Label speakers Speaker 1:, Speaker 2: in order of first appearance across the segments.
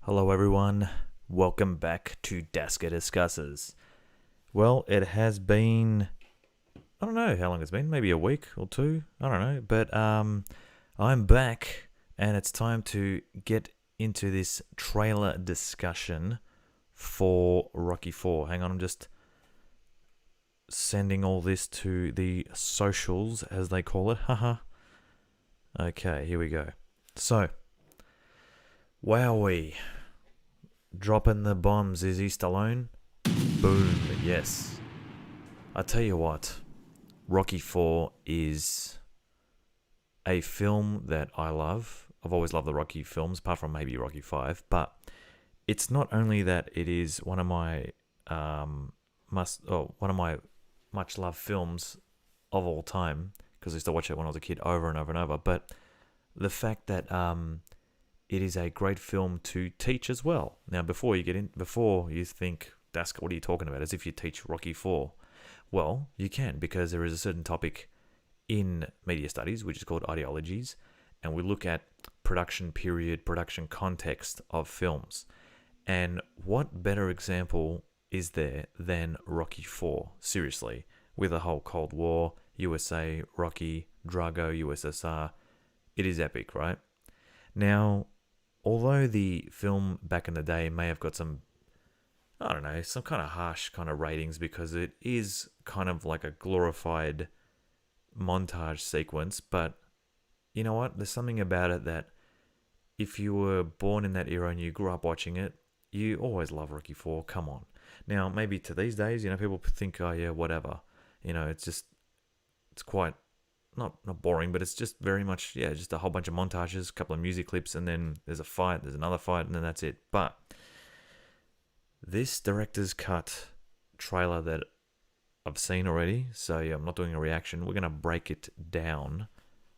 Speaker 1: Hello everyone, welcome back to Dasker Discusses. Well, it has been, I don't know how long it's been, maybe a week or two, I don't know, but I'm back and it's time to get into this trailer discussion for Rocky 4. Hang on, I'm just sending all this to the socials, as they call it, haha. Okay, here we go. So, wowee. Dropping the bombs, is he Stallone? Boom, yes. I tell you what, Rocky 4 is a film that I love. I've always loved the Rocky films, apart from maybe Rocky 5, but it's not only that it is one of my much loved films of all time, because I used to watch it when I was a kid over and over and over, but the fact that it is a great film to teach as well. Now, before you think, Daska, what are you talking about? As if you teach Rocky 4. Well, you can, because there is a certain topic in media studies, which is called ideologies, and we look at production period, production context of films. And what better example is there than Rocky 4? Seriously, with the whole Cold War, USA, Rocky, Drago, USSR, it is epic, right? Now, although the film back in the day may have got some, I don't know, some kind of harsh kind of ratings because it is kind of like a glorified montage sequence, but you know what? There's something about it that if you were born in that era and you grew up watching it, you always love Rocky 4. Come on. Now, maybe to these days, people think, oh yeah, whatever. It's quite not boring, but it's just very much, just a whole bunch of montages, a couple of music clips, and then there's a fight, there's another fight, and then that's it. But this director's cut trailer that I've seen already, so yeah, I'm not doing a reaction. We're going to break it down.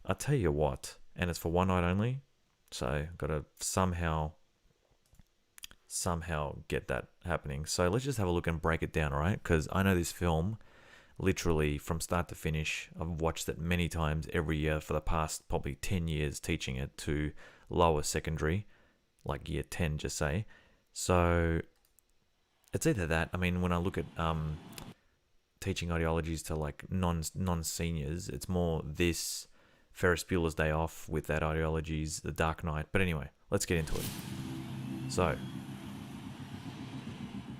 Speaker 1: I'll tell you what, and it's for one night only, so I've got to somehow get that happening. So let's just have a look and break it down, all right? Because I know this film literally from start to finish. I've watched it many times every year for the past probably 10 years, teaching it to lower secondary, like year 10, just say. So it's either that. I mean, when I look at teaching ideologies to like non-seniors, it's more this Ferris Bueller's Day Off with that ideologies, The Dark Knight. But anyway, let's get into it. So,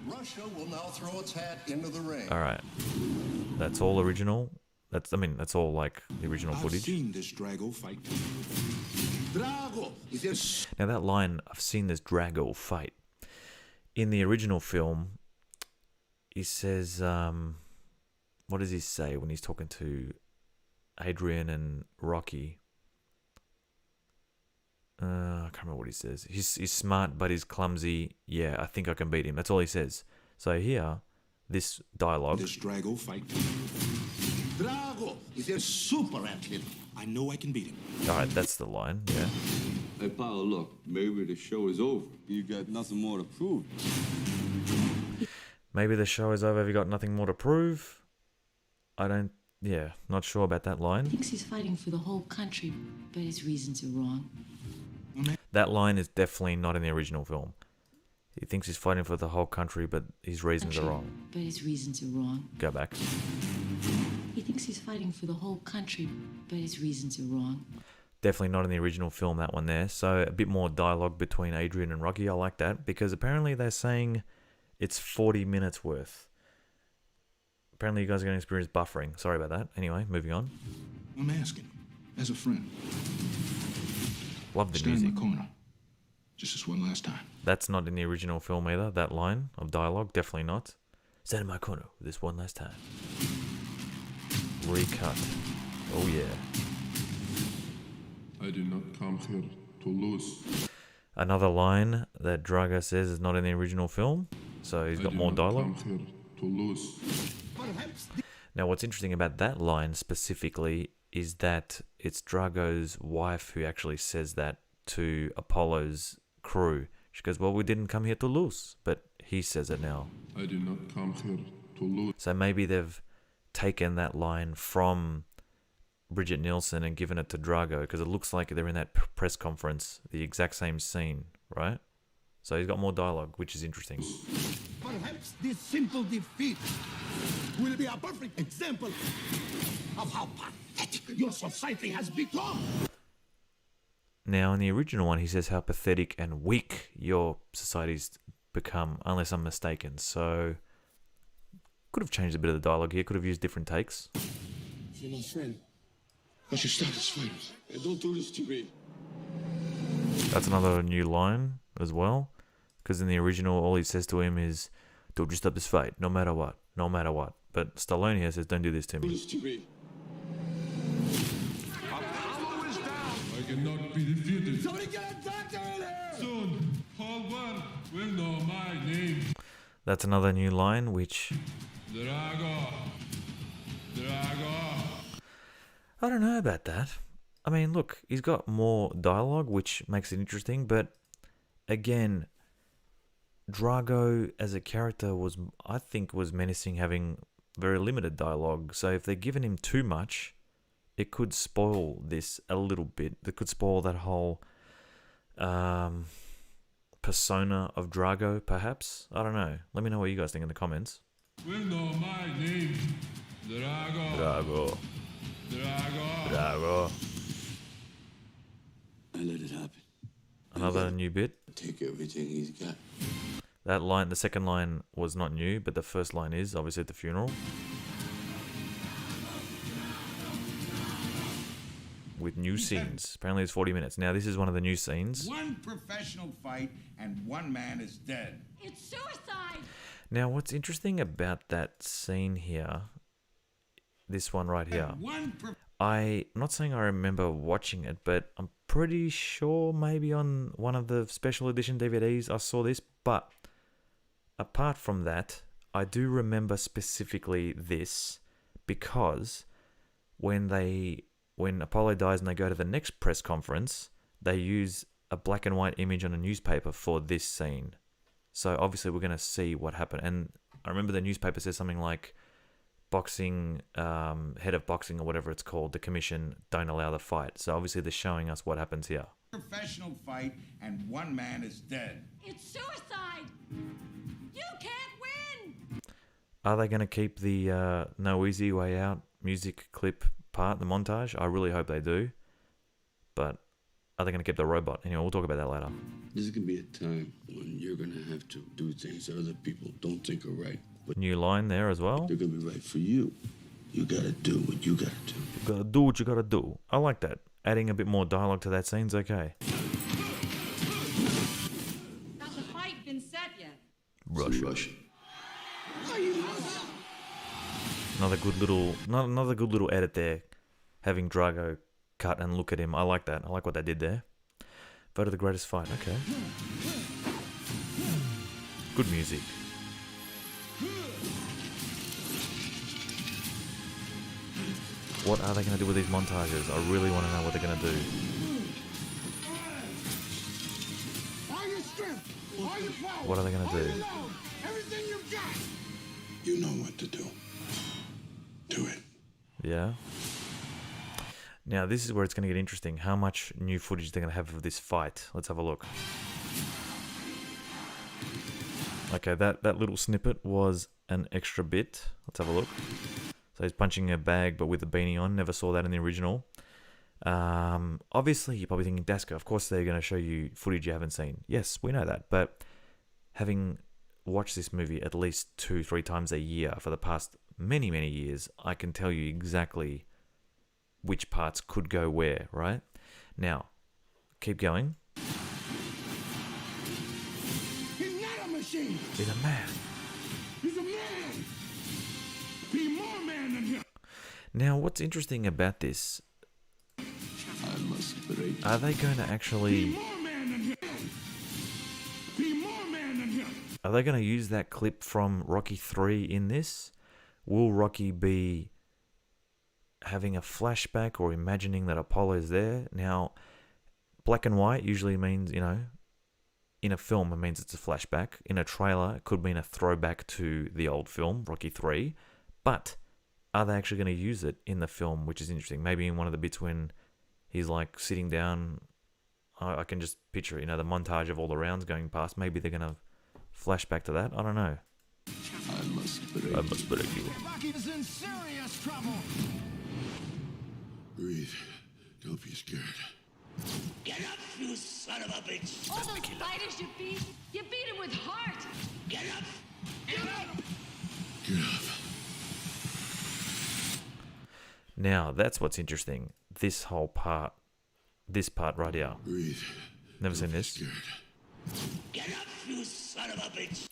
Speaker 2: Russia will now throw its hat into the ring.
Speaker 1: all right. That's all original. That's all like the original footage.
Speaker 3: I've seen this Drago fight. Drago is
Speaker 1: Now that line, I've seen this Drago fight. In the original film, he says, what does he say when he's talking to Adrian and Rocky? I can't remember what he says. He's smart, but he's clumsy. Yeah, I think I can beat him. That's all he says. So here, this dialogue.
Speaker 3: this Drago fight. Drago is a super athlete. I know I can beat him.
Speaker 1: All right, that's the line. Yeah.
Speaker 4: Hey, Paolo, look, maybe the show is over. You got nothing more to prove.
Speaker 1: Maybe the show is over. Have you got nothing more to prove? Not sure about that line.
Speaker 5: He thinks he's fighting for the whole country, but his reasons are wrong.
Speaker 1: That line is definitely not in the original film. He thinks he's fighting for the whole country, but his reasons are wrong.
Speaker 5: But his reasons are wrong.
Speaker 1: Go back.
Speaker 5: He thinks he's fighting for the whole country, but his reasons are wrong.
Speaker 1: Definitely not in the original film, that one there. So a bit more dialogue between Adrian and Rocky. I like that, because apparently they're saying it's 40 minutes worth. Apparently you guys are going to experience buffering. Sorry about that. Anyway, moving on.
Speaker 3: I'm asking, as a friend,
Speaker 1: Love the
Speaker 3: stand
Speaker 1: music.
Speaker 3: in my corner. Just this one last time.
Speaker 1: That's not in the original film either, that line of dialogue. Definitely not. Stand in my corner this one last time. Recut. Oh yeah.
Speaker 6: I did not come here to lose.
Speaker 1: Another line that Drago says is not in the original film, so he's got more dialogue.
Speaker 6: I did not come here to lose.
Speaker 1: Now, what's interesting about that line specifically is that it's Drago's wife who actually says that to Apollo's crew. She goes, well, we didn't come here to lose, but he says it now.
Speaker 6: I did not come here to lose.
Speaker 1: So maybe they've taken that line from Bridget Nielsen and given it to Drago, because it looks like they're in that press conference, the exact same scene, right? So he's got more dialogue, which is interesting.
Speaker 3: Perhaps this simple defeat will be a perfect example of how pathetic your society has become.
Speaker 1: Now, in the original one, he says how pathetic and weak your society's become, unless I'm mistaken. So, could have changed a bit of the dialogue here. Could have used different takes.
Speaker 3: You're my friend. I should start this fight.
Speaker 4: Hey, don't do this to me.
Speaker 1: That's another new line as well. Because in the original, all he says to him is, "Don't you stop this fight, no matter what, no matter what." But Stallone here says, "Don't do this to
Speaker 4: Do
Speaker 1: me."
Speaker 4: this to me.
Speaker 6: I cannot be defeated.
Speaker 3: Somebody get a doctor in here!
Speaker 6: Soon, whole world will know my name.
Speaker 1: That's another new line, which
Speaker 6: Drago. Drago.
Speaker 1: I don't know about that. I mean, look, he's got more dialogue, which makes it interesting. But again, Drago as a character was, I think, was menacing, having very limited dialogue. So if they're giving him too much, it could spoil this a little bit. It could spoil that whole persona of Drago, perhaps. I don't know. Let me know what you guys think in the comments.
Speaker 6: Will know my name. Drago.
Speaker 1: Drago.
Speaker 6: Drago.
Speaker 1: Drago.
Speaker 4: I let it happen.
Speaker 1: Another new bit.
Speaker 4: Take everything he's got.
Speaker 1: That line, the second line was not new, but the first line is, obviously at the funeral. With new scenes. Apparently it's 40 minutes. Now this is one of the new scenes.
Speaker 7: One professional fight and one man is dead.
Speaker 5: It's suicide!
Speaker 1: Now what's interesting about that scene here, this one right here, I'm not saying I remember watching it, but I'm pretty sure maybe on one of the special edition DVDs I saw this, but apart from that, I do remember specifically this because when Apollo dies and they go to the next press conference, they use a black and white image on a newspaper for this scene. So obviously we're going to see what happened. And I remember the newspaper says something like, boxing, head of boxing or whatever it's called, the commission don't allow the fight. So obviously they're showing us what happens here.
Speaker 7: Professional fight and one man is dead.
Speaker 5: It's suicide! You can't win!
Speaker 1: Are they going to keep the No Easy Way Out music clip part, the montage? I really hope they do. But are they going to keep the robot? Anyway, we'll talk about that later.
Speaker 4: There's gonna be a time when you're gonna have to do things that other people don't think are right. But
Speaker 1: New line there as well.
Speaker 4: they're gonna be right for you. You gotta do what you gotta do.
Speaker 1: You gotta do what you gotta do. I like that. Adding a bit more dialogue to that scene's okay.
Speaker 5: Has the fight been set yet?
Speaker 4: Russian.
Speaker 1: Another good little edit there. Having Drago cut and look at him. I like that. I like what they did there. Voted the greatest fight. Okay. Good music. What are they going to do with these montages? I really want to know what they're going to do.
Speaker 3: All your strength, all your power,
Speaker 1: What are they going to
Speaker 3: all
Speaker 1: do?
Speaker 3: your love, everything you've got. You know what to do. Do it.
Speaker 1: Yeah. Now, this is where it's going to get interesting. How much new footage they're going to have of this fight. Let's have a look. Okay, that little snippet was an extra bit. Let's have a look. So he's punching a bag, but with a beanie on. Never saw that in the original. Obviously, you're probably thinking, Daska, of course they're going to show you footage you haven't seen. Yes, we know that. But having watched this movie at least 2-3 times a year for the past many, many years, I can tell you exactly which parts could go where, right? Now, keep going.
Speaker 3: He's not a machine.
Speaker 1: He's a man.
Speaker 3: He's a man. Be more man than him.
Speaker 1: Now, what's interesting about this,
Speaker 4: I must break.
Speaker 1: are they going to
Speaker 3: Be
Speaker 1: actually...
Speaker 3: more man than him. Be more man than him.
Speaker 1: Are they going to use that clip from Rocky 3 in this? Will Rocky be having a flashback or imagining that Apollo's there? Now, black and white usually means, in a film it means it's a flashback. In a trailer, it could mean a throwback to the old film, Rocky 3. But are they actually going to use it in the film, which is interesting? Maybe in one of the bits when he's like sitting down I can just picture, the montage of all the rounds going past. Maybe they're gonna flash back to that. I don't know.
Speaker 4: I must break you.
Speaker 3: Rocky's in serious trouble.
Speaker 4: Breathe. Don't be scared.
Speaker 3: Get up, you son of a bitch.
Speaker 5: All those fighters you beat him with heart.
Speaker 3: Get up. Get up.
Speaker 4: Get up.
Speaker 1: Now, that's what's interesting. This part right here.
Speaker 4: Breathe.
Speaker 1: Never seen this.
Speaker 4: Scared.
Speaker 3: Get up, you son of a bitch.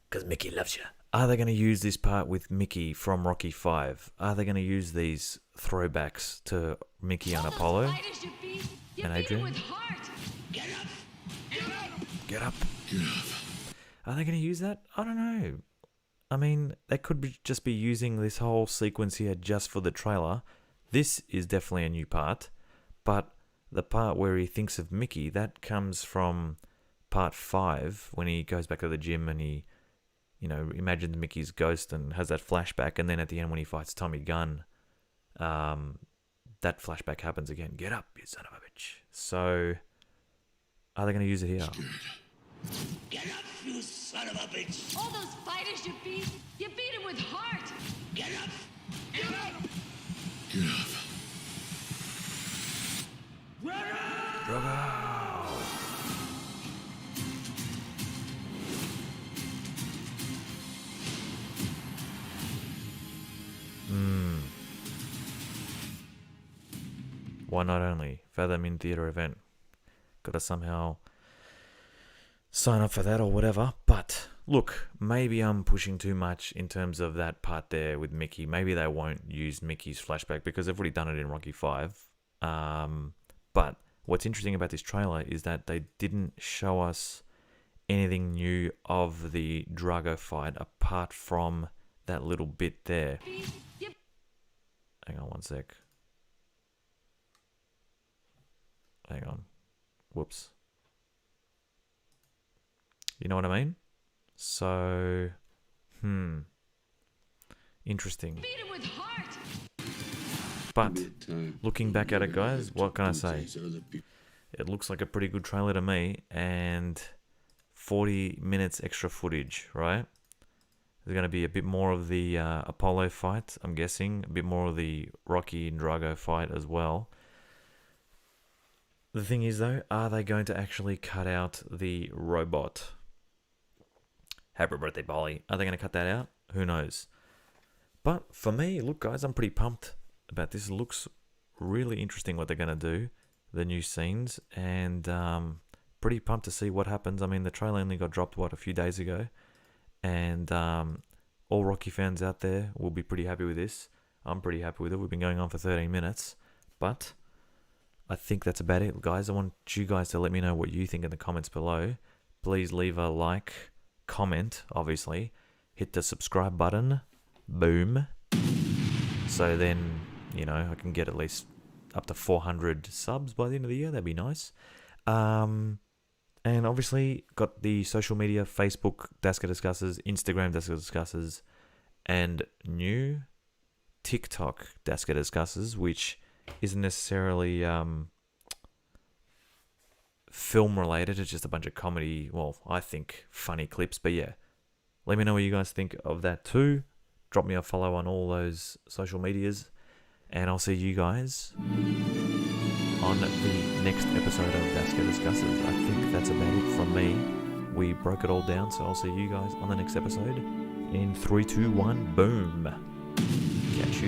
Speaker 1: Because Mickey loves you. Are they going to use this part with Mickey from Rocky 5? Are they going to use these throwbacks to Mickey and Apollo
Speaker 5: Fighters you beat
Speaker 1: and
Speaker 5: him
Speaker 1: Adrian?
Speaker 5: with heart.
Speaker 3: Get up. Get up.
Speaker 1: Get up.
Speaker 4: Get up.
Speaker 1: Are they going to use that? I don't know. I mean, they could just be using this whole sequence here just for the trailer. This is definitely a new part. But the part where he thinks of Mickey, that comes from part 5 when he goes back to the gym and he, imagines Mickey's ghost and has that flashback. And then at the end when he fights Tommy Gunn, that flashback happens again. Get up, you son of a bitch. So, are they going to use it here?
Speaker 3: Get up, you son of a bitch.
Speaker 5: All those fighters you beat him with heart.
Speaker 3: Get up. Get up.
Speaker 4: Get up.
Speaker 1: Why not only? Fathom in theatre event. Gotta somehow sign up for that or whatever. But look, maybe I'm pushing too much in terms of that part there with Mickey. Maybe they won't use Mickey's flashback because they've already done it in Rocky 5. But what's interesting about this trailer is that they didn't show us anything new of the Drago fight apart from that little bit there. Hang on one sec. Hang on. Whoops. You know what I mean? So, interesting.
Speaker 5: Beat him with heart.
Speaker 1: But looking back at it, guys, what can I say?
Speaker 4: Other people.
Speaker 1: It looks like a pretty good trailer to me, and 40 minutes extra footage, right? There's going to be a bit more of the Apollo fight, I'm guessing, a bit more of the Rocky and Drago fight as well. The thing is, though, are they going to actually cut out the robot? Happy birthday, Polly. Are they going to cut that out? Who knows? But for me, look, guys, I'm pretty pumped about this. It looks really interesting what they're going to do, the new scenes, and pretty pumped to see what happens. I mean, the trailer only got dropped, a few days ago, and all Rocky fans out there will be pretty happy with this. I'm pretty happy with it. We've been going on for 13 minutes, but I think that's about it, guys. I want you guys to let me know what you think in the comments below. Please leave a like, comment, obviously. Hit the subscribe button. Boom. So then, I can get at least up to 400 subs by the end of the year. That'd be nice. And obviously, got the social media, Facebook, Daska Discusses, Instagram, Daska Discusses, and new TikTok, Daska Discusses, which isn't necessarily film related. It's just a bunch of comedy, well, I think funny clips. But yeah, let me know what you guys think of that too. Drop me a follow on all those social medias, and I'll see you guys on the next episode of Daska Discusses. I think that's about it from me. We broke it all down, so I'll see you guys on the next episode in 3, 2, 1, boom. Catch you.